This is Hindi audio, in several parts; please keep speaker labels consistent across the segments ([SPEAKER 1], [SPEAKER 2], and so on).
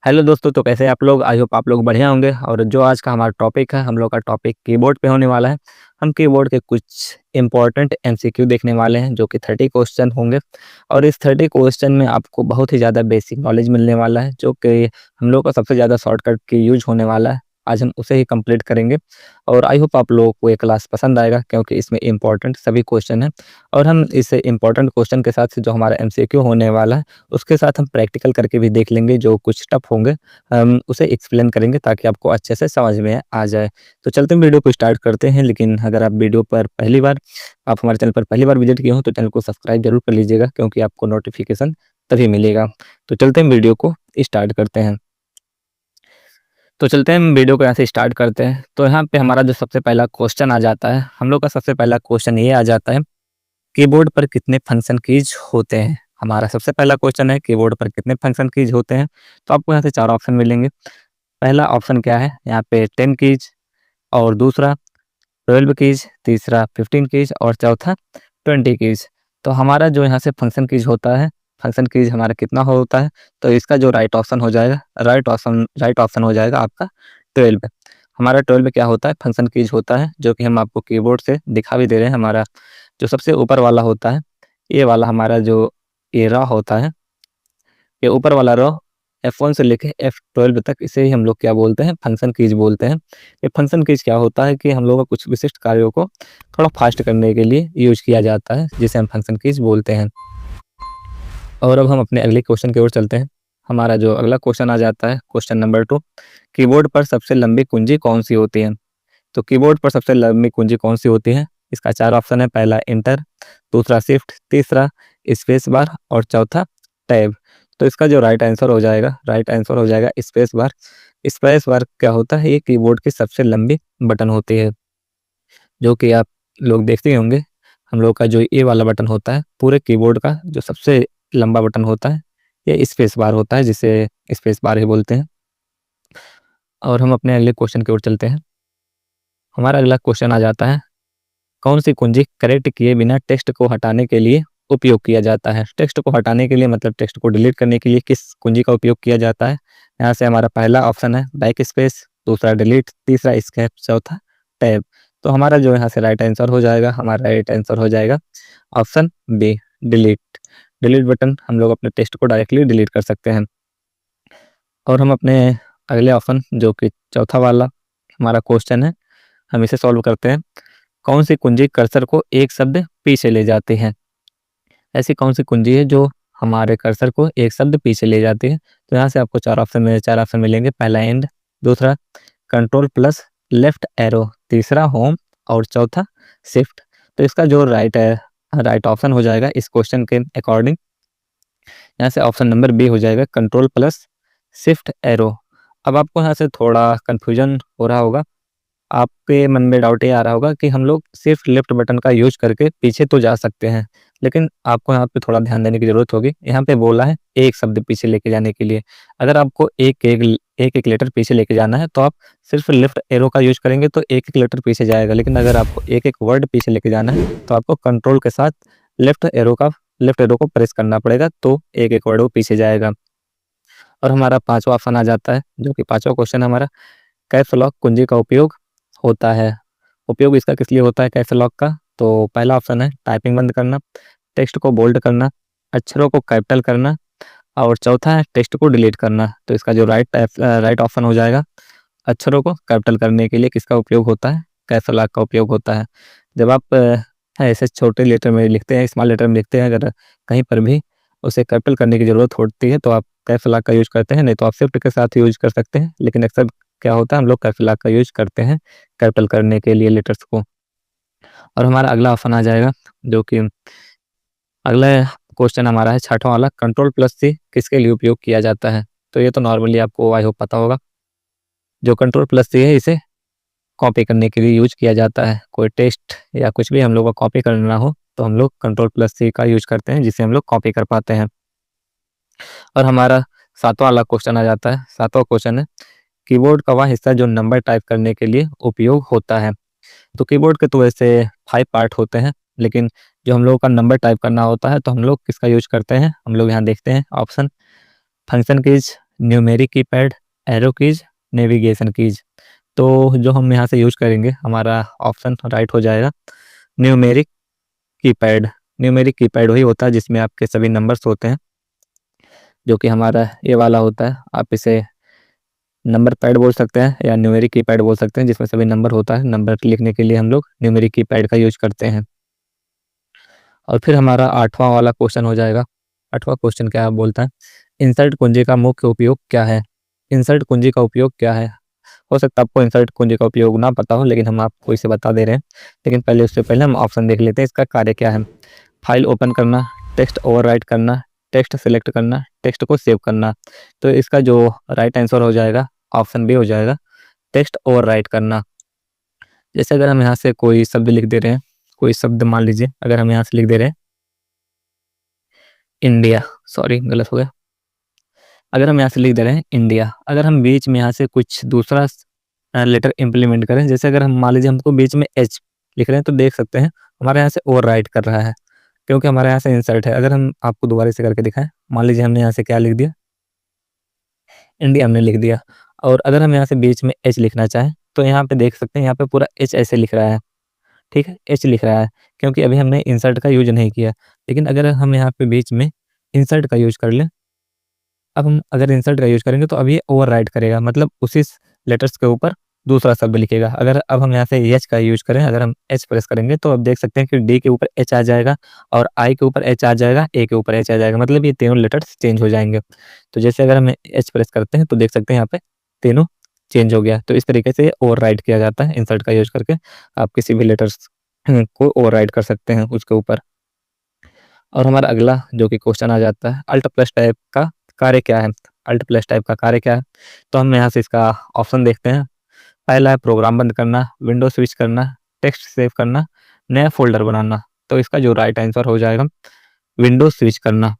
[SPEAKER 1] हेलो दोस्तों, तो कैसे हैं आप लोग? आई होप आप लोग बढ़िया होंगे। और जो आज का हमारा टॉपिक है, हम लोग का टॉपिक कीबोर्ड पे होने वाला है। हम कीबोर्ड के कुछ इंपॉर्टेंट एमसीक्यू देखने वाले हैं, जो कि 30 क्वेश्चन होंगे। और इस 30 क्वेश्चन में आपको बहुत ही ज़्यादा बेसिक नॉलेज मिलने वाला है, जो कि हम लोग का सबसे ज़्यादा शॉर्टकट की यूज होने वाला है। आज हम उसे ही कंप्लीट करेंगे। और आई होप आप लोगों को ये क्लास पसंद आएगा, क्योंकि इसमें इंपॉर्टेंट सभी क्वेश्चन हैं। और हम इस इंपॉर्टेंट क्वेश्चन के साथ जो हमारा एमसीक्यू होने वाला है, उसके साथ हम प्रैक्टिकल करके भी देख लेंगे, जो कुछ टफ होंगे हम उसे एक्सप्लेन करेंगे, ताकि आपको अच्छे से समझ में आ जाए। तो चलते हैं, वीडियो को स्टार्ट करते हैं। लेकिन अगर आप हमारे चैनल पर पहली बार विजिट किए हो, तो चैनल को सब्सक्राइब जरूर कर लीजिएगा, क्योंकि आपको नोटिफिकेशन तभी मिलेगा। तो चलते हैं, वीडियो को स्टार्ट करते हैं। तो चलते हैं, हम वीडियो को यहाँ से स्टार्ट करते हैं। तो यहाँ पे हमारा जो सबसे पहला क्वेश्चन आ जाता है, हम लोग का सबसे पहला क्वेश्चन ये आ जाता है, कीबोर्ड पर कितने फंक्शन कीज होते हैं। हमारा सबसे पहला क्वेश्चन है, कीबोर्ड पर कितने फंक्शन कीज होते हैं। तो आपको यहाँ से 4 ऑप्शन मिलेंगे। पहला ऑप्शन क्या है, यहाँ पे 10 कीज, और दूसरा 12 कीज, तीसरा 15 कीज, और चौथा 20 कीज। तो हमारा जो यहाँ से फंक्शन कीज हमारा कितना होता है, तो इसका जो राइट ऑप्शन हो जाएगा आपका 12। हमारा 12 क्या होता है, फंक्शन कीज होता है, जो कि हम आपको कीबोर्ड से दिखा भी दे रहे हैं। हमारा जो सबसे ऊपर वाला होता है, ये वाला हमारा जो ये रॉ होता है, ये ऊपर वाला रॉ F1 से लेके F12 तक, इसे ही हम लोग क्या बोलते हैं, फंक्शन कीज बोलते हैं। ये फंक्शन कीज क्या होता है कि हम लोगों को कुछ विशिष्ट कार्यों को थोड़ा फास्ट करने के लिए यूज किया जाता है, जिसे हम फंक्शन कीज बोलते हैं। और अब हम अपने अगले क्वेश्चन की ओर चलते हैं। हमारा जो अगला क्वेश्चन आ जाता है, क्वेश्चन नंबर 2, कीबोर्ड पर सबसे लंबी कुंजी कौन सी होती है। तो कीबोर्ड पर सबसे लंबी कुंजी कौन सी होती है, इसका 4 ऑप्शन है। पहला इंटर, दूसरा शिफ्ट, तीसरा स्पेस बार, और चौथा टैब। तो इसका जो राइट आंसर हो जाएगा स्पेस बार। स्पेस बार क्या होता है, ये कीबोर्ड की सबसे लंबी बटन होती है, जो कि आप लोग देखते ही होंगे। हम लोग का जो ये वाला बटन होता है, पूरे कीबोर्ड का जो सबसे लंबा बटन होता है, ये स्पेस बार होता है, जिसे स्पेस बार ही बोलते हैं। और हम अपने अगले क्वेश्चन की ओर चलते हैं। हमारा अगला क्वेश्चन आ जाता है, कौन सी कुंजी करेक्ट किए बिना टेक्स्ट को हटाने के लिए उपयोग किया जाता है। टेक्स्ट को हटाने के लिए, मतलब टेक्स्ट को डिलीट करने के लिए किस कुंजी का उपयोग किया जाता है। यहाँ से हमारा पहला ऑप्शन है बैक स्पेस, दूसरा डिलीट, तीसरा एस्केप, चौथा टैब। तो हमारा जो यहाँ से राइट आंसर हो जाएगा option B, delete. Delete button हम लोग अपने टेक्स्ट को डायरेक्टली डिलीट कर सकते हैं। और हम अपने अगले ऑप्शन, जो कि चौथा वाला हमारा क्वेश्चन है, हम इसे सॉल्व करते हैं। कौन सी कुंजी कर्सर को एक शब्द पीछे ले जाती है। ऐसी कौन सी कुंजी है जो हमारे कर्सर को एक शब्द पीछे ले जाती है। तो यहाँ से आपको 4 ऑप्शन मिलेंगे। पहला एंड, दूसरा कंट्रोल प्लस लेफ्ट एरो, तीसरा होम, और चौथा शिफ्ट। तो इसका जो राइट ऑप्शन हो जाएगा इस क्वेश्चन के अकॉर्डिंग, यहाँ से ऑप्शन नंबर बी हो जाएगा, कंट्रोल प्लस शिफ्ट एरो। अब आपको यहाँ से थोड़ा कन्फ्यूजन हो रहा होगा, आपके मन में डाउट ये आ रहा होगा कि हम लोग सिर्फ लेफ्ट बटन का यूज करके पीछे तो जा सकते हैं, लेकिन आपको यहाँ पे थोड़ा ध्यान देने की ज़रूरत होगी। यहाँ पे बोला है एक शब्द पीछे लेके जाने के लिए। अगर आपको एक लेटर पीछे लेके जाना है, तो आप सिर्फ लेफ्ट एरो का यूज करेंगे तो एक एक लेटर पीछे जाएगा। लेकिन अगर आपको एक एक वर्ड पीछे लेके जाना है, तो आपको कंट्रोल के साथ लेफ्ट एरो को प्रेस करना पड़ेगा, तो एक एक वर्ड वो पीछे जाएगा। और हमारा पांचवा ऑप्शन आ जाता है, जो कि पांचवा क्वेश्चन हमारा, कैप्स लॉक कुंजी का उपयोग होता है। उपयोग इसका किस लिए होता है कैप्स लॉक का। तो पहला ऑप्शन है टाइपिंग बंद करना, टेक्स्ट को बोल्ड करना, अक्षरों को कैपिटल करना, और चौथा है टेक्स्ट को डिलीट करना। तो इसका जो राइट ऑप्शन हो जाएगा, अक्षरों को कैपिटल करने के लिए किसका उपयोग होता है, कैप्स लॉक का उपयोग होता है। जब आप ऐसे छोटे लेटर में लिखते हैं, स्मॉल लेटर में लिखते हैं, अगर कहीं पर भी उसे कैपिटल करने की ज़रूरत होती है, तो आप कैप्स लॉक का यूज करते हैं, नहीं तो आप शिफ्ट के साथ यूज कर सकते हैं। लेकिन अक्सर क्या होता है, हम लोग कैप्स लॉक का यूज करते हैं कैपिटल करने के लिए लेटर्स को। और हमारा अगला ऑप्शन आ जाएगा, जो कि अगला क्वेश्चन हमारा है छठवां वाला, कंट्रोल प्लस सी किसके लिए उपयोग किया जाता है। तो ये तो नॉर्मली आपको आई होप पता होगा। जो कंट्रोल प्लस सी है, इसे कॉपी करने के लिए यूज किया जाता है। कोई टेक्स्ट या कुछ भी हम लोग को कॉपी करना हो, तो हम लोग Ctrl+C का यूज करते हैं, जिसे हम लोग कॉपी कर पाते हैं। और हमारा 7वां वाला क्वेश्चन आ जाता है। 7वां क्वेश्चन है, कीबोर्ड का वह हिस्सा जो नंबर टाइप करने के लिए उपयोग होता है। तो कीबोर्ड के तो वैसे 5 पार्ट होते हैं, लेकिन जो हम लोगों का नंबर टाइप करना होता है तो हम लोग किसका यूज करते हैं, हम लोग यहाँ देखते हैं option, function keys, numeric keypad, arrow keys, navigation keys. तो जो हम यहाँ से यूज करेंगे, हमारा ऑप्शन राइट हो जाएगा न्यूमेरिक कीपैड। न्यूमेरिक कीपैड वही होता है जिसमें आपके सभी नंबर्स होते हैं, जो कि हमारा ये वाला होता है। आप इसे नंबर पैड बोल सकते हैं या न्यूमेरिक कीपैड बोल सकते हैं, जिसमें सभी नंबर होता है। नंबर लिखने के लिए हम लोग न्यूमेरिक कीपैड का यूज करते हैं। और फिर हमारा 8वां वाला क्वेश्चन हो जाएगा। 8वां क्वेश्चन क्या बोलता है, इंसर्ट कुंजी का मुख्य उपयोग क्या है। इंसर्ट कुंजी का उपयोग क्या है। हो सकता है आपको इंसर्ट कुंजी का उपयोग ना पता हो, लेकिन हम आपको इसे बता दे रहे हैं। लेकिन पहले उससे पहले हम ऑप्शन देख लेते हैं, इसका कार्य क्या है। फाइल ओपन करना, टेक्स्ट ओवरराइट करना, टेक्स्ट सेलेक्ट करना, टेक्स्ट को सेव करना। तो इसका जो राइट आंसर हो जाएगा ऑप्शन बी हो जाएगा, टेक्स्ट ओवरराइट करना। जैसे अगर हम यहाँ से कोई शब्द लिख दे रहे हैं, कोई शब्द मान लीजिए अगर हम यहाँ से लिख दे रहे हैं इंडिया, सॉरी गलत हो गया। अगर हम यहाँ से लिख दे रहे हैं इंडिया, अगर हम बीच में यहाँ से कुछ दूसरा लेटर इम्प्लीमेंट करें, जैसे अगर हम मान लीजिए हमको बीच में एच लिख रहे हैं, तो देख सकते हैं हमारे यहाँ से ओवरराइट कर रहा है, क्योंकि हमारे यहाँ से इंसर्ट है। अगर हम आपको दोबारा से करके दिखाएं, मान लीजिए हमने यहाँ से क्या लिख दिया, इंडिया हमने लिख दिया। और अगर हम यहाँ से बीच में एच लिखना चाहें, तो यहाँ पे देख सकते हैं यहाँ पे पूरा एच ऐसे लिख रहा है, ठीक है, एच लिख रहा है, क्योंकि अभी हमने इंसर्ट का यूज नहीं किया। लेकिन अगर हम यहाँ पे बीच में इंसर्ट का यूज कर लें, अब हम अगर इंसर्ट का यूज करेंगे तो अब ये ओवरराइट करेगा, मतलब उसी लेटर्स के ऊपर दूसरा शब्द लिखेगा। अगर अब हम यहाँ से एच का यूज करें, अगर हम एच प्रेस करेंगे, तो अब देख सकते हैं कि डी के ऊपर एच आ जाएगा, और आई के ऊपर एच आ जाएगा, ए के ऊपर एच आ जाएगा, मतलब ये तीनों लेटर्स चेंज हो जाएंगे। तो जैसे अगर हम एच प्रेस करते हैं तो देख सकते हैं यहाँ पे तीनों चेंज हो गया। तो इस तरीके से ओवरराइट किया जाता है इंसर्ट का यूज करके। आप किसी भी लेटर्स को ओवरराइट कर सकते हैं उसके ऊपर। और हमारा अगला जो कि क्वेश्चन आ जाता है, अल्ट प्लस टाइप का कार्य क्या है। अल्ट प्लस टाइप का कार्य क्या है, तो हम यहाँ से इसका ऑप्शन देखते हैं। पहला है प्रोग्राम बंद करना, विंडो स्विच करना, टेक्स्ट सेव करना, नया फोल्डर बनाना। तो इसका जो राइट आंसर हो जाएगा विंडो स्विच करना।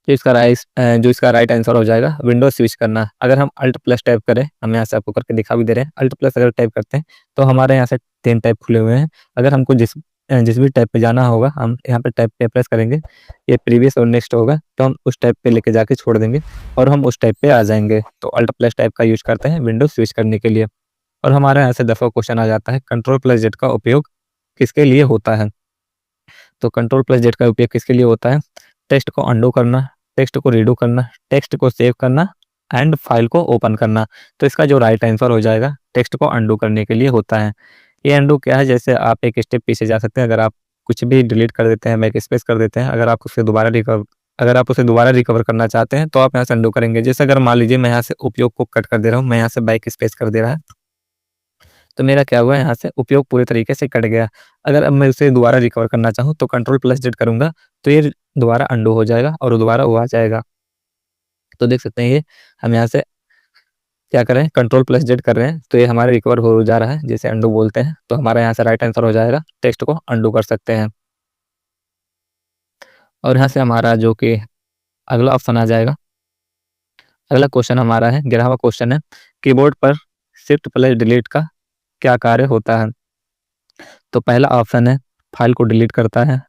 [SPEAKER 1] जो इसका राइट आंसर हो जाएगा विंडो स्विच करना। अगर हम अल्ट प्लस टाइप करें, हम यहाँ से आपको करके दिखा भी दे रहे हैं, अल्ट प्लस अगर टाइप करते हैं तो हमारे यहाँ से 3 टैब खुले हुए हैं। अगर हमको जिस भी टैब पे जाना होगा, हम यहाँ पे टैब पे प्रेस करेंगे, ये प्रीवियस और नेक्स्ट होगा, तो हम उस टैब पे लेके जाके छोड़ देंगे और हम उस टैब पे आ जाएंगे। तो अल्ट प्लस टाइप का यूज करते हैं विंडो स्विच करने के लिए। और हमारे यहाँ से 10वां क्वेश्चन आ जाता है, कंट्रोल प्लस जेड का उपयोग किसके लिए होता है। तो कंट्रोल प्लस जेड का उपयोग किसके लिए होता है, टेक्स्ट को अंडू करना, टेक्स्ट को रीडू करना, टेक्स्ट को सेव करना, एंड फाइल को ओपन करना। तो इसका जो राइट आंसर हो जाएगा टेक्स्ट को अंडू करने के लिए होता है। ये अंडू क्या है, जैसे आप एक स्टेप पीछे जा सकते हैं। अगर आप कुछ भी डिलीट कर देते हैं, बैक स्पेस कर देते हैं, अगर आप उसे दोबारा रिकवर करना चाहते हैं, तो आप यहाँ से अंडू करेंगे। जैसे अगर मान लीजिए मैं यहाँ से उपयोग को कट कर दे रहा हूँ, मैं यहाँ से बैक स्पेस कर दे रहा है, तो मेरा क्या हुआ, यहाँ से उपयोग पूरे तरीके से कट गया। अगर अब मैं उसे दोबारा रिकवर करना चाहूँ तो कंट्रोल प्लस जेड करूँगा, तो ये दोबारा अंडू हो जाएगा और दोबारा वो आ जाएगा। तो देख सकते हैं ये हम यहाँ से क्या कर रहे हैं, कंट्रोल प्लस जेड कर रहे हैं, तो ये हमारा रिकवर हो जा रहा है, जैसे अंडू बोलते हैं। तो हमारा यहाँ से राइट आंसर हो जाएगा टेक्स्ट को अंडू कर सकते हैं। और यहाँ से हमारा जो कि अगला ऑप्शन आ जाएगा। अगला क्वेश्चन हमारा है, 11वां क्वेश्चन है, कीबोर्ड पर शिफ्ट प्लस डिलीट का क्या कार्य होता है। तो पहला ऑप्शन है फाइल को डिलीट करता है,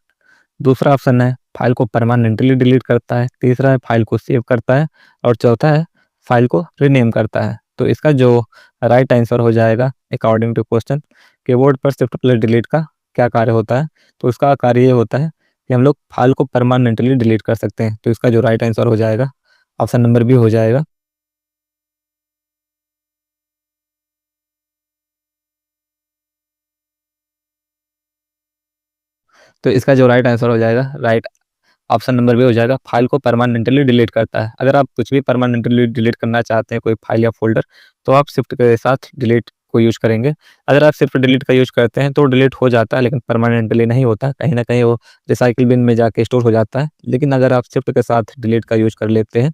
[SPEAKER 1] दूसरा ऑप्शन है फाइल को परमानेंटली डिलीट करता है, तीसरा है फाइल को सेव करता है, और चौथा है फाइल को रीनेम करता है। तो इसका जो राइट आंसर हो जाएगा अकॉर्डिंग टू क्वेश्चन, कीबोर्ड पर शिफ्ट प्लस डिलीट का क्या कार्य होता है। तो इसका कार्य ये होता है कि हम लोग फाइल को परमानेंटली डिलीट कर सकते हैं। तो इसका जो राइट आंसर हो जाएगा ऑप्शन नंबर बी हो जाएगा। तो इसका जो राइट आंसर हो जाएगा, राइट ऑप्शन नंबर बी हो जाएगा, फाइल को परमानेंटली डिलीट करता है। अगर आप कुछ भी परमानेंटली डिलीट करना चाहते हैं, कोई फाइल या फोल्डर, तो आप शिफ्ट के साथ डिलीट को यूज़ करेंगे। अगर आप सिर्फ डिलीट का यूज़ करते हैं तो डिलीट हो जाता है, लेकिन परमानेंटली नहीं होता, कहीं न कहीं वो रिसाइकिल बिन में जाके स्टोर हो जाता है। लेकिन अगर आप शिफ्ट के साथ डिलीट का यूज़ कर लेते हैं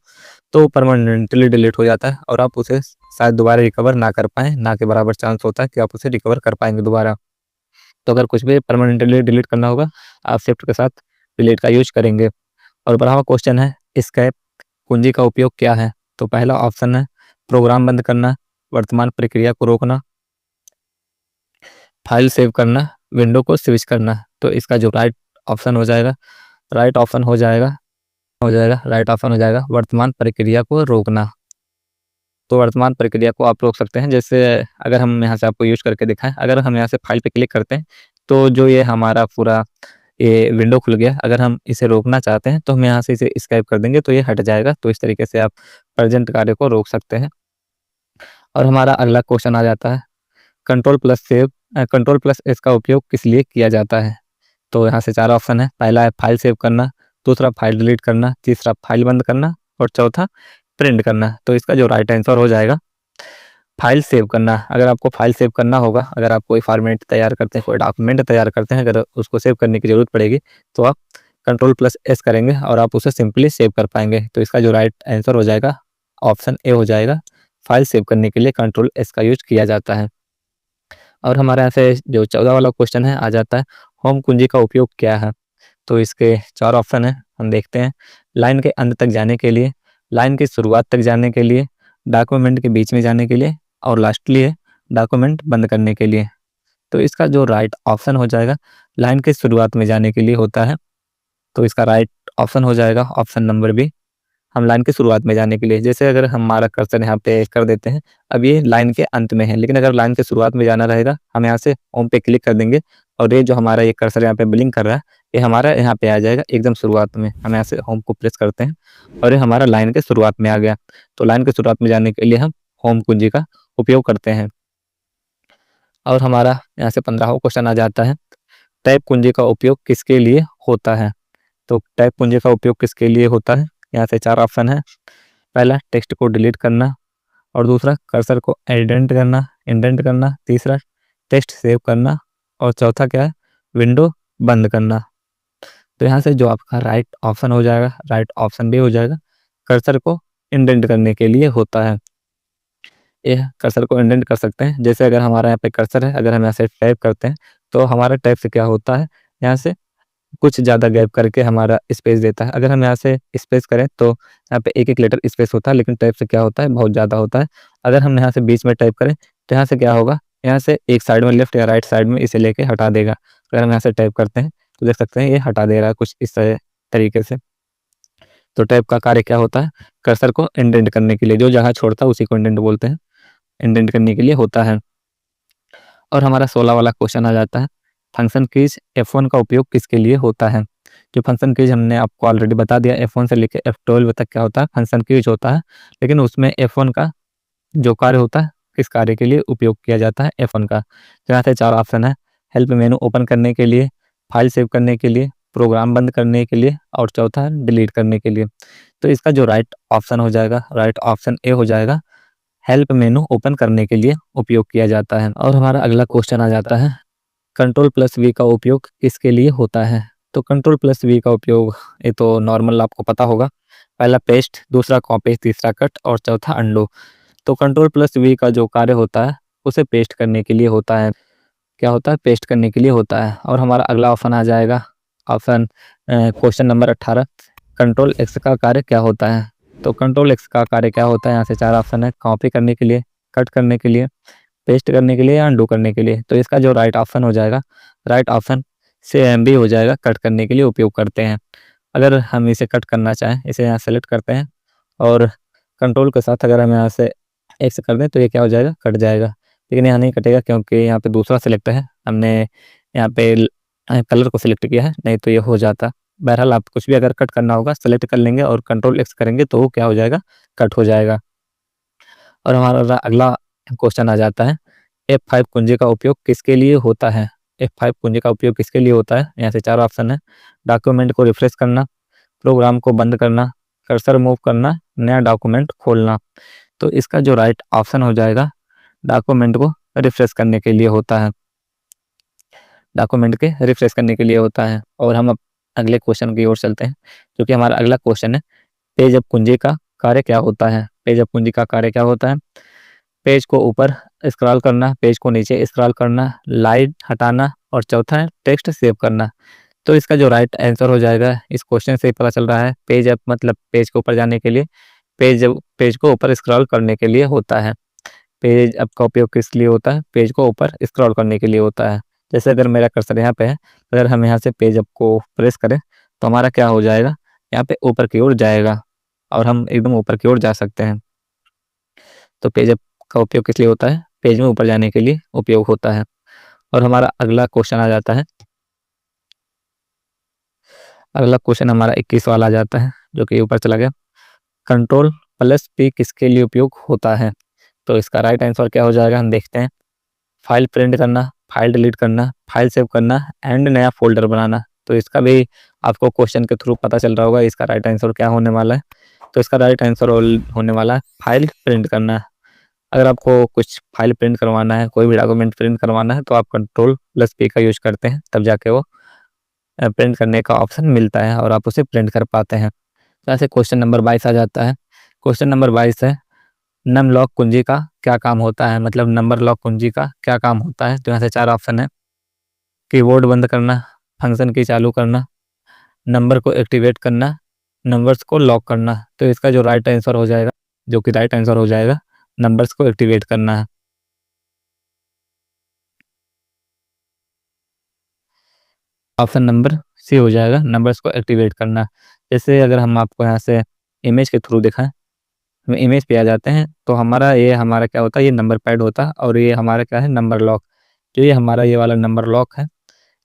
[SPEAKER 1] तो परमानेंटली डिलीट हो जाता है और आप उसे शायद दोबारा रिकवर ना कर पाएँ, ना के बराबर चांस होता है कि आप उसे रिकवर कर पाएँगे दोबारा। तो अगर कुछ भी परमानेंटली डिलीट करना होगा, आप शिफ्ट के साथ डिलीट का यूज़ करेंगे। और 12वां क्वेश्चन है, एस्केप कुंजी का उपयोग क्या है? तो पहला ऑप्शन है प्रोग्राम बंद करना, वर्तमान प्रक्रिया को रोकना, फाइल सेव करना, विंडो को स्विच करना। तो इसका जो राइट ऑप्शन हो जाएगा राइट ऑप्शन हो जाएगा वर्तमान प्रक्रिया को रोकना। तो वर्तमान प्रक्रिया को आप रोक सकते हैं। जैसे अगर हम यहाँ से आपको यूज़ करके दिखाएँ, अगर हम यहाँ से फाइल पे क्लिक करते हैं, तो जो ये हमारा पूरा ये विंडो खुल गया। अगर हम इसे रोकना चाहते हैं, तो हम यहाँ से इसे एस्केप कर देंगे, तो ये हट जाएगा। तो इस तरीके से आप प्रेज़ेंट कार्य को रोक सकते हैं। और हमारा अगला क्वेश्चन आ जाता है, कंट्रोल प्लस एस का उपयोग किस लिए किया जाता है? तो यहाँ से 4 ऑप्शन है। पहला है फाइल सेव करना, दूसरा फाइल डिलीट करना, तीसरा फाइल बंद करना और चौथा प्रिंट करना। तो इसका जो राइट आंसर हो जाएगा फाइल सेव करना। अगर आपको फाइल सेव करना होगा, अगर आप कोई फॉर्मेट तैयार करते हैं, कोई डॉक्यूमेंट तैयार करते हैं, अगर उसको सेव करने की ज़रूरत पड़ेगी, तो आप कंट्रोल प्लस एस करेंगे और आप उसे सिंपली सेव कर पाएँगे। तो इसका जो राइट आंसर हो जाएगा ऑप्शन ए हो जाएगा। फाइल सेव करने के लिए कंट्रोल एस का यूज़ किया जाता है। और हमारे यहाँ से जो 14 वाला क्वेश्चन है आ जाता है, होम कुंजी का उपयोग क्या है? तो इसके 4 ऑप्शन हैं, हम देखते हैं। लाइन के अंत तक जाने के लिए, लाइन की शुरुआत तक जाने के लिए, डॉक्यूमेंट के बीच में जाने के लिए और लास्टली है डॉक्यूमेंट बंद करने के लिए। तो इसका जो राइट ऑप्शन हो जाएगा लाइन की शुरुआत में जाने के लिए होता है। तो इसका राइट ऑप्शन हो जाएगा ऑप्शन नंबर बी, हम लाइन की शुरुआत में जाने के लिए। जैसे अगर हमारा कर्सर यहाँ पे कर देते हैं, अब ये लाइन के अंत में है, लेकिन अगर लाइन के शुरुआत में जाना रहेगा, हम यहाँ से होम पे क्लिक कर देंगे और ये जो हमारा ये कर्सर यहाँ पे ब्लिंक कर रहा है, ये हमारा यहाँ पे आ जाएगा एकदम शुरुआत में। हम यहाँ से होम को प्रेस करते हैं और ये हमारा लाइन के शुरुआत में आ गया। तो लाइन के शुरुआत में जाने के लिए हम होम कुंजी का उपयोग करते हैं। और हमारा यहाँ से 15वां क्वेश्चन आ जाता है, टैब कुंजी का उपयोग किसके लिए होता है? तो टैब कुंजी का उपयोग किसके लिए होता है? यहाँ से 4 ऑप्शन है। पहला टेक्स्ट को डिलीट करना और दूसरा कर्सर को इंडेंट करना, तीसरा टेक्स्ट सेव करना और चौथा क्या है, विंडो बंद करना। तो यहाँ से जो आपका राइट ऑप्शन हो जाएगा, राइट ऑप्शन भी हो जाएगा, कर्सर को इंडेंट करने के लिए होता है। ये कर्सर को इंडेंट कर सकते हैं। जैसे अगर हमारा यहाँ पे कर्सर है, अगर हम यहाँ से टाइप करते हैं, तो हमारा टाइप से क्या होता है, यहाँ से कुछ ज़्यादा गैप करके हमारा स्पेस देता है। अगर हम यहाँ से स्पेस करें तो यहाँ पे एक-एक लेटर स्पेस होता है, लेकिन टाइप से क्या होता है, बहुत ज़्यादा होता है। अगर हम यहाँ से बीच में टाइप करें तो यहाँ से क्या होगा, यहाँ से एक साइड में लेफ्ट या राइट साइड में इसे लेके हटा देगा। अगर हम यहाँ से टाइप करते हैं तो देख सकते हैं ये हटा दे रहा है कुछ इस तरीके से। तो टाइप का कार्य क्या होता है, कर्सर को इंडेंट करने के लिए, जो जगह छोड़ता है उसी को इंडेंट बोलते हैं, इंडेंट करने के लिए होता है। और हमारा 16 वाला क्वेश्चन आ जाता है, फंक्शन कीज F1 का उपयोग किसके लिए होता है? जो फंक्शन कीज हमने आपको ऑलरेडी बता दिया, F1 से लेकर F12 तक क्या होता है, फंक्शन कीज होता है। लेकिन उसमें F1 का जो कार्य होता है, किस कार्य के लिए उपयोग किया जाता है F1 का? तो यहाँ से 4 ऑप्शन है, हेल्प मेनू ओपन करने के लिए, फाइल सेव करने के लिए, प्रोग्राम बंद करने के लिए और चौथा है डिलीट करने के लिए। तो इसका जो राइट ऑप्शन हो जाएगा, राइट ऑप्शन ए हो जाएगा, हेल्प मेनू ओपन करने के लिए उपयोग किया जाता है। और हमारा अगला क्वेश्चन आ जाता है, कंट्रोल प्लस वी का उपयोग किसके लिए होता है? तो कंट्रोल प्लस वी का उपयोग ये तो नॉर्मल आपको पता होगा, पहला पेस्ट, दूसरा कॉपी, तीसरा कट और चौथा अंडू। तो कंट्रोल प्लस वी का जो कार्य होता है उसे पेस्ट करने के लिए होता है। क्या होता है, पेस्ट करने के लिए होता है। और हमारा अगला ऑप्शन आ जाएगा, option question number 18, control x का कार्य क्या होता है? तो कंट्रोल एक्स का कार्य क्या होता है, यहाँ से 4 ऑप्शन है, कॉपी करने के लिए, कट करने के लिए, पेस्ट करने के लिए या अंडू करने के लिए। तो इसका जो राइट ऑप्शन हो जाएगा, राइट ऑप्शन से भी हो जाएगा, कट करने के लिए उपयोग करते हैं। अगर हम इसे कट करना चाहें, इसे यहाँ सेलेक्ट करते हैं और कंट्रोल के साथ अगर हम यहाँ से एक्स कर दें तो ये क्या हो जाएगा, कट जाएगा। लेकिन यहाँ नहीं कटेगा क्योंकि यहाँ पे दूसरा सेलेक्ट है, हमने यहाँ पे कलर को सिलेक्ट किया है, नहीं तो ये हो जाता। बहरहाल आप कुछ भी अगर कट करना होगा सेलेक्ट कर लेंगे और कंट्रोल एक्स करेंगे तो वो क्या हो जाएगा, कट हो जाएगा। और हमारा अगला क्वेश्चन आ जाता है, F5 कुंजी का उपयोग किसके लिए होता है? F5 कुंजी का उपयोग किसके लिए होता है? यहाँ से 4 ऑप्शन है, डॉक्यूमेंट को रिफ्रेश करना, प्रोग्राम को बंद करना, कर्सर मूव करना, नया डॉक्यूमेंट खोलना। तो इसका जो राइट ऑप्शन हो जाएगा, डॉक्यूमेंट को रिफ्रेश करने के लिए होता है, डॉक्यूमेंट के रिफ्रेश करने के लिए होता है। और हम अब अगले क्वेश्चन की ओर चलते हैं, जो कि हमारा अगला क्वेश्चन है, पेज अप कुंजी का कार्य क्या होता है। पेज अप कुंजी का कार्य क्या होता है? पेज को ऊपर स्क्रॉल करना, पेज को नीचे स्क्रॉल करना, लाइन हटाना, और चौथा है टेक्स्ट सेव करना। तो इसका जो राइट आंसर हो जाएगा, इस क्वेश्चन से ही पता चल रहा है, पेज अप मतलब पेज के ऊपर जाने के लिए, पेज को ऊपर स्क्रॉल करने के लिए होता है। पेज अप का उपयोग किस लिए होता है? पेज को ऊपर स्क्रॉल करने के लिए होता है। जैसे अगर मेरा कर्सर यहाँ पे है, अगर हम यहाँ से पेज अप को प्रेस करें तो हमारा क्या हो जाएगा, यहाँ पे ऊपर की ओर जाएगा और हम एकदम ऊपर की ओर जा सकते हैं। तो पेज अप का उपयोग किस लिए होता है? पेज में ऊपर जाने के लिए उपयोग होता है। और हमारा अगला क्वेश्चन आ जाता है, अगला क्वेश्चन हमारा 21 वाला आ जाता है, जो कि ऊपर चला गया। कंट्रोल प्लस पी किसके लिए उपयोग होता है? तो इसका राइट आंसर क्या हो जाएगा, हम देखते हैं। फाइल प्रिंट करना, फाइल डिलीट करना, फाइल सेव करना, एंड नया फोल्डर बनाना। तो इसका भी आपको क्वेश्चन के थ्रू पता चल रहा होगा इसका राइट आंसर क्या होने वाला है। तो इसका राइट आंसर होने वाला है फाइल प्रिंट करना। अगर आपको कुछ फाइल प्रिंट करवाना है, कोई भी डॉक्यूमेंट प्रिंट करवाना है, तो आप कंट्रोल प्लस पी का यूज करते हैं, तब जाके वो प्रिंट करने का ऑप्शन मिलता है और आप उसे प्रिंट कर पाते हैं। तो ऐसे क्वेश्चन नंबर 22 आ जाता है। क्वेश्चन नंबर 22 है, नम लॉक कुंजी का क्या काम होता है? मतलब नंबर लॉक कुंजी का क्या काम होता है? तो यहाँ से 4 ऑप्शन है, कीबोर्ड बंद करना, फंक्शन की चालू करना, नंबर को एक्टिवेट करना, नंबर्स को लॉक करना। तो इसका जो राइट आंसर हो जाएगा, जो कि राइट आंसर हो जाएगा, नंबर्स को एक्टिवेट करना है। ऑप्शन नंबर सी हो जाएगा, नंबर्स को एक्टिवेट करना। जैसे अगर हम आपको यहाँ से इमेज के थ्रू दिखाएं, हम इमेज पे आ जाते हैं, तो हमारा क्या होता है, ये नंबर पैड होता है, और ये हमारा क्या है, नंबर लॉक। जो ये हमारा ये वाला नंबर लॉक है,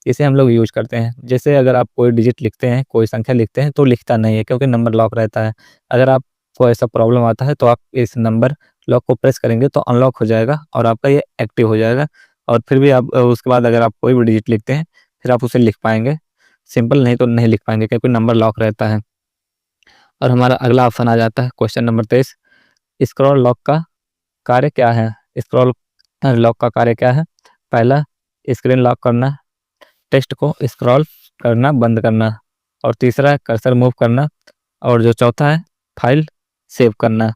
[SPEAKER 1] इसे हम लोग यूज करते हैं। जैसे अगर आप कोई डिजिट लिखते हैं, कोई संख्या लिखते हैं, तो लिखता नहीं है क्योंकि नंबर लॉक रहता है। अगर आपको ऐसा प्रॉब्लम आता है, तो आप इस नंबर लॉक को प्रेस करेंगे तो अनलॉक हो जाएगा और आपका ये एक्टिव हो जाएगा। और फिर भी आप उसके बाद अगर आप कोई भी डिजिट लिखते हैं, फिर आप उसे लिख पाएंगे, सिंपल नहीं तो नहीं लिख पाएंगे क्योंकि नंबर लॉक रहता है। और हमारा अगला ऑप्शन आ जाता है क्वेश्चन नंबर 23, स्क्रॉल लॉक का कार्य क्या है? स्क्रॉल लॉक का कार्य क्या है? पहला, स्क्रीन लॉक करना, टेक्स्ट को स्क्रॉल करना बंद करना, और तीसरा है कर्सर मूव करना, और जो चौथा है फाइल सेव करना।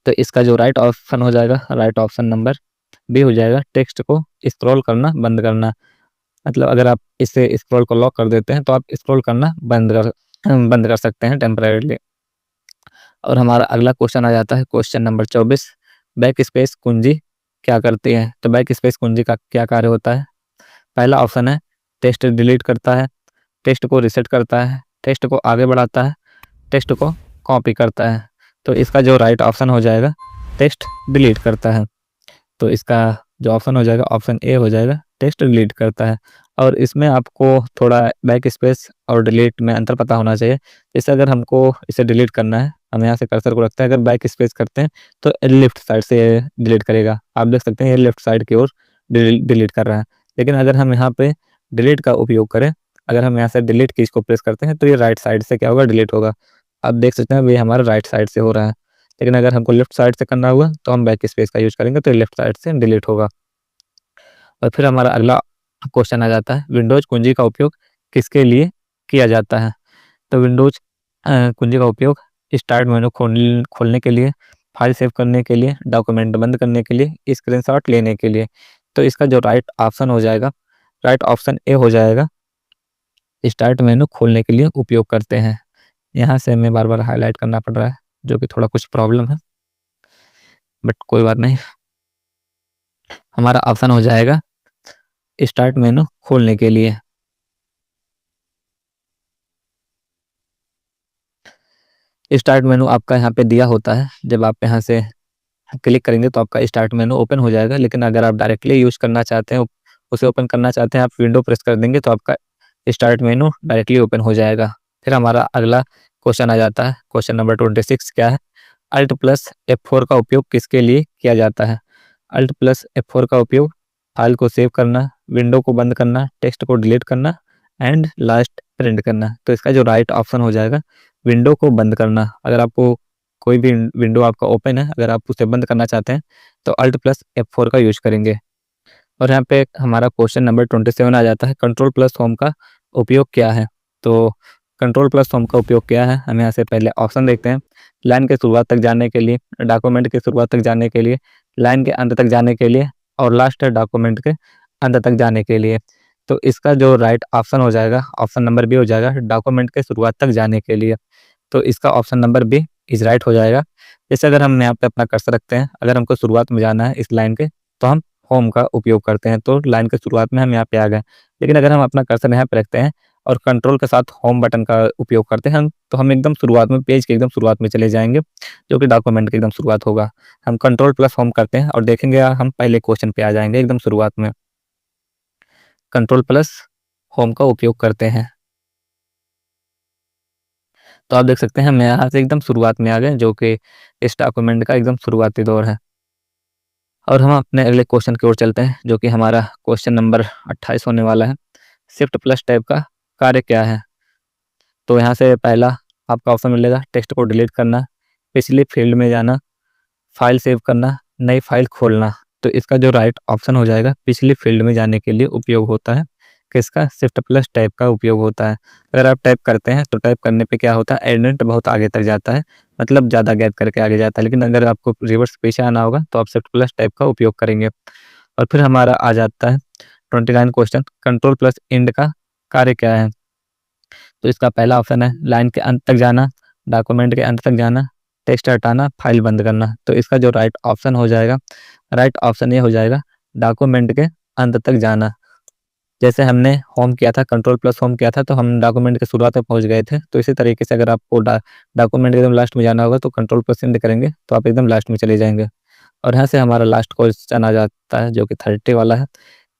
[SPEAKER 1] तो इसका जो राइट ऑप्शन हो जाएगा, राइट ऑप्शन नंबर बी हो जाएगा, टेक्स्ट को स्क्रॉल करना बंद करना। मतलब अगर आप इसे स्क्रॉल को लॉक कर देते हैं, तो आप स्क्रॉल करना बंद कर सकते हैं टेम्परेरीली। और हमारा अगला क्वेश्चन आ जाता है क्वेश्चन नंबर 24, बैक स्पेस कुंजी क्या करती है? तो बैक स्पेस कुंजी का क्या कार्य होता है? पहला ऑप्शन है टेक्स्ट डिलीट करता है, टेक्स्ट को रिसेट करता है, टेक्स्ट को आगे बढ़ाता है, टेक्स्ट को कॉपी करता है। तो इसका जो राइट ऑप्शन हो जाएगा, टेक्स्ट डिलीट करता है। तो इसका जो ऑप्शन हो जाएगा, ऑप्शन ए हो जाएगा, टेक्स्ट डिलीट करता है। और इसमें आपको थोड़ा बैक स्पेस और डिलीट में अंतर पता होना चाहिए। जैसे अगर हमको इसे डिलीट करना है, हम यहाँ से कर्सर को रखते हैं, अगर बैक स्पेस करते हैं तो लेफ्ट साइड से डिलीट करेगा। आप देख सकते हैं ये लेफ्ट साइड की ओर डिलीट कर रहा है। लेकिन अगर हम यहाँ पे डिलीट का उपयोग करें, अगर हम यहाँ से डिलीट कीज को प्रेस करते हैं, तो ये राइट साइड से क्या होगा, डिलीट होगा। आप देख सकते हैं ये हमारा राइट साइड से हो रहा है। लेकिन अगर हमको लेफ्ट साइड से करना हुआ, तो हम बैक स्पेस का यूज करेंगे, तो लेफ्ट साइड से डिलीट होगा। और फिर हमारा अगला क्वेश्चन आ जाता है, विंडोज कुंजी का उपयोग किसके लिए किया जाता है? तो विंडोज कुंजी का उपयोग स्टार्ट मेनू खोलने के लिए, फाइल सेव करने के लिए, डॉक्यूमेंट बंद करने के लिए, स्क्रीनशॉट लेने के लिए। तो इसका जो राइट ऑप्शन हो जाएगा, राइट ऑप्शन ए हो जाएगा, स्टार्ट मेनू खोलने के लिए उपयोग करते हैं। यहाँ से हमें बार बार हाईलाइट करना पड़ रहा है, जो कि थोड़ा कुछ प्रॉब्लम है, बट कोई बात नहीं। हमारा ऑप्शन हो जाएगा स्टार्ट मेनू खोलने के लिए। स्टार्ट मेनू आपका यहाँ पे दिया होता है, जब आप यहाँ से क्लिक करेंगे तो आपका स्टार्ट मेनू ओपन हो जाएगा। लेकिन अगर आप डायरेक्टली यूज करना चाहते हैं, उसे ओपन करना चाहते हैं, आप विंडो प्रेस कर देंगे तो आपका स्टार्ट मेनू डायरेक्टली ओपन हो जाएगा। फिर हमारा अगला क्वेश्चन आ जाता है, क्वेश्चन नंबर 26 क्या है, अल्ट प्लस F4 का उपयोग किसके लिए किया जाता है? अल्ट प्लस F4 का उपयोग फाइल को सेव करना, विंडो को बंद करना, टेक्स्ट को डिलीट करना, एंड लास्ट प्रिंट करना। तो इसका जो राइट ऑप्शन हो जाएगा, विंडो को बंद करना। अगर आपको कोई भी विंडो आपका ओपन है, अगर आप उसे बंद करना चाहते हैं तो अल्ट प्लस F4 का यूज करेंगे। और यहाँ पे हमारा क्वेश्चन नंबर 27 आ जाता है, कंट्रोल प्लस होम का उपयोग क्या है। तो कंट्रोल प्लस होम का उपयोग क्या है, हम यहाँ से पहले ऑप्शन देखते हैं। लाइन के शुरुआत तक जाने के लिए, डॉक्यूमेंट के शुरुआत तक जाने के लिए, लाइन के अंत तक जाने के लिए, और लास्ट है डॉक्यूमेंट के अंत तक जाने के लिए। तो इसका जो राइट ऑप्शन हो जाएगा, ऑप्शन नंबर बी हो जाएगा, डॉक्यूमेंट के शुरुआत तक जाने के लिए। तो इसका option number B is right हो जाएगा। जैसे अगर हम यहाँ पे अपना कर्सर रखते हैं, अगर हमको शुरुआत में जाना है इस लाइन के, तो हम होम का उपयोग करते हैं। तो लाइन के शुरुआत में हम यहाँ पे आ गए। लेकिन अगर हम अपना कर्सर यहाँ पे रखते हैं और कंट्रोल के साथ होम बटन का उपयोग करते हैं, तो हम एकदम शुरुआत में, पेज के एकदम शुरुआत में चले जाएंगे, जो कि डॉक्यूमेंट की एकदम शुरुआत होगा। हम कंट्रोल प्लस होम करते हैं और देखेंगे हम पहले क्वेश्चन पे आ जाएंगे एकदम शुरुआत में। कंट्रोल प्लस होम का उपयोग करते हैं, तो आप देख सकते हैं हम यहाँ से एकदम शुरुआत में आ गए, जो कि इस डॉक्यूमेंट का एकदम शुरुआती दौर है। और हम अपने अगले क्वेश्चन की ओर चलते हैं, जो कि हमारा क्वेश्चन नंबर 28 होने वाला है। शिफ्ट प्लस टैब का कार्य क्या है। तो यहाँ से पहला आपका ऑप्शन मिलेगा, टेक्स्ट को डिलीट करना, पिछली फील्ड में जाना, फाइल सेव करना, नई फाइल खोलना। तो इसका जो राइट ऑप्शन हो जाएगा, पिछली फील्ड में जाने के लिए उपयोग होता है। किसका? शिफ्ट प्लस टैब का उपयोग होता है। अगर आप टाइप करते हैं तो टाइप करने पे क्या होता है, एडिट बहुत आगे तक जाता है, मतलब ज़्यादा गैप करके आगे जाता है। लेकिन अगर आपको रिवर्स पीछे आना होगा तो आप शिफ्ट प्लस टैब का उपयोग करेंगे। और फिर हमारा आ जाता है 29 क्वेश्चन, कंट्रोल प्लस इंड का कार्य क्या है। तो इसका पहला ऑप्शन है, लाइन के अंत तक जाना, डॉक्यूमेंट के अंत तक जाना, टेक्स्ट हटाना, फाइल बंद करना। तो इसका जो राइट ऑप्शन हो जाएगा, राइट ऑप्शन ये हो जाएगा, डॉक्यूमेंट के अंत तक जाना। जैसे हमने होम किया था, कंट्रोल प्लस होम किया था, तो हम डॉक्यूमेंट के शुरुआत में पहुंच गए थे। तो इसी तरीके से अगर आपको डॉक्यूमेंट एकदम लास्ट में जाना होगा तो कंट्रोल प्लस इंड करेंगे तो आप एकदम लास्ट में चले जाएंगे। और यहाँ से हमारा लास्ट क्वेश्चन आ जाता है, जो कि 30 वाला है,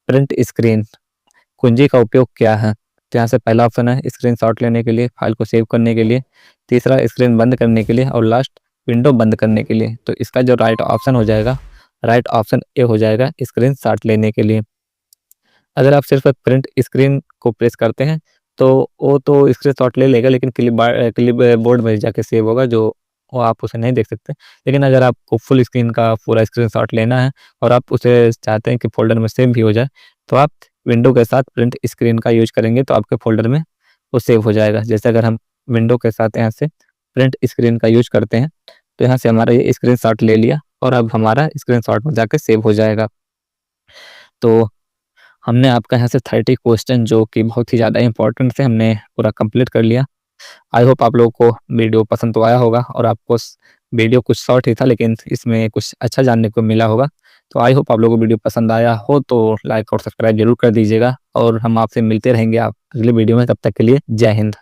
[SPEAKER 1] प्रिंट स्क्रीन कुंजी का उपयोग क्या है। तो यहाँ से पहला ऑप्शन है, स्क्रीनशॉट लेने के लिए, फाइल को सेव करने के लिए, तीसरा स्क्रीन बंद करने के लिए, और लास्ट विंडो बंद करने के लिए। तो इसका जो राइट ऑप्शन हो जाएगा, राइट ऑप्शन ए हो जाएगा, स्क्रीनशॉट लेने के लिए। अगर आप सिर्फ प्रिंट स्क्रीन को प्रेस करते हैं तो वो तो स्क्रीनशॉट ले लेगा, लेकिन क्लिप बोर्ड में जाके सेव होगा, जो वो आप उसे नहीं देख सकते। लेकिन अगर आपको फुल स्क्रीन का पूरा स्क्रीनशॉट लेना है और आप उसे चाहते हैं कि फोल्डर में सेव भी हो जाए, तो आप विंडो के साथ प्रिंट स्क्रीन का यूज करेंगे तो आपके फोल्डर में वो सेव हो जाएगा। जैसे अगर हम विंडो के साथ यहाँ से प्रिंट स्क्रीन का यूज करते हैं, तो यहाँ से हमारा ये स्क्रीनशॉट ले लिया और अब हमारा स्क्रीनशॉट में जाके सेव हो जाएगा। तो हमने आपका यहाँ से 30 क्वेश्चन, जो कि बहुत ही ज़्यादा इंपॉर्टेंट थे, हमने पूरा कंप्लीट कर लिया। आई होप आप लोगों को वीडियो पसंद तो आया होगा, और आपको वीडियो कुछ शॉर्ट ही था लेकिन इसमें कुछ अच्छा जानने को मिला होगा। तो आई होप आप लोगों को वीडियो पसंद आया हो तो लाइक और सब्सक्राइब जरूर कर दीजिएगा, और हम आपसे मिलते रहेंगे आप अगले वीडियो में। तब तक के लिए जय हिंद।